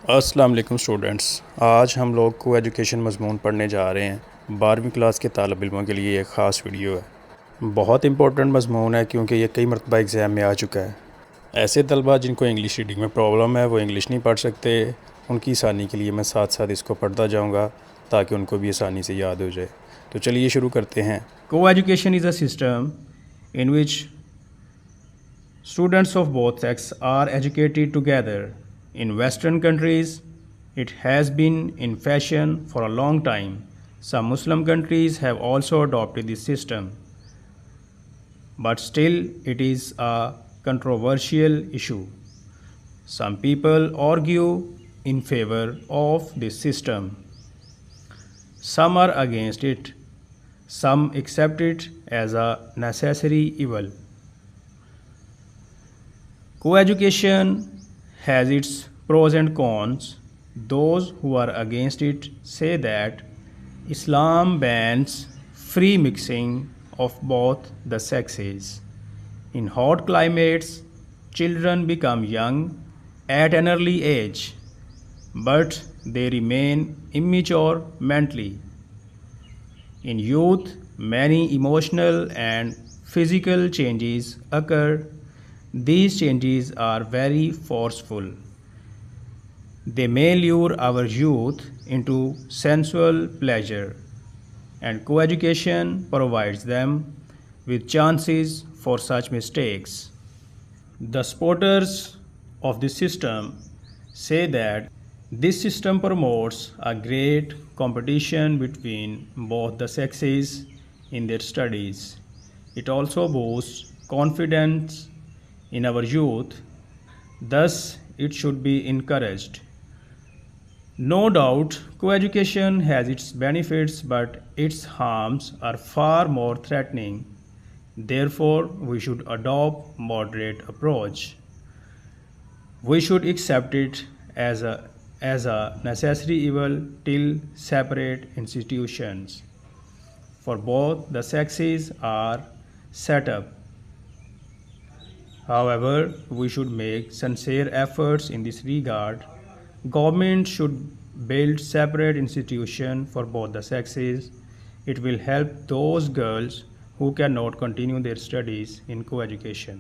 अस्सलाम वालेकुम स्टूडेंट्स। आज हम लोग को एजुकेशन मज़मून पढ़ने जा रहे हैं। 12वीं क्लास के तालिब इल्मों के लिए एक ख़ास वीडियो है। बहुत इंपॉर्टेंट मज़मून है क्योंकि ये कई मरतबा एग्ज़ाम में आ चुका है। ऐसे तलबा जिनको इंग्लिश रीडिंग में प्रॉब्लम है, वो इंग्लिश नहीं पढ़ सकते, उनकी आसानी के लिए मैं साथ साथ इसको पढ़ता जाऊँगा ताकि उनको भी आसानी से याद हो जाए। तो चलिए शुरू करते हैं। Co-education is a system in which students of both sexes are educated together. In Western countries, it has been in fashion for a long time. Some Muslim countries have also adopted this system, but still it is a controversial issue. Some people argue in favor of this system. Some are against it. Some accept it as a necessary evil. Coeducation has its pros and cons. Those who are against it say that Islam bans free mixing of both the sexes. In hot climates, children become young at an early age, but they remain immature mentally. In youth, many emotional and physical changes occur. These changes are very forceful. They may lure our youth into sensual pleasure, and coeducation provides them with chances for such mistakes. The supporters of this system say that this system promotes a great competition between both the sexes in their studies. It also boosts confidence in our youth, thus, it should be encouraged. No doubt, coeducation has its benefits, but its harms are far more threatening. Therefore, we should adopt moderate approach. We should accept it as a necessary evil till separate institutions for both the sexes are set up. However, we should make sincere efforts in this regard. Government should build separate institutions for both the sexes. It will help those girls who cannot continue their studies in coeducation.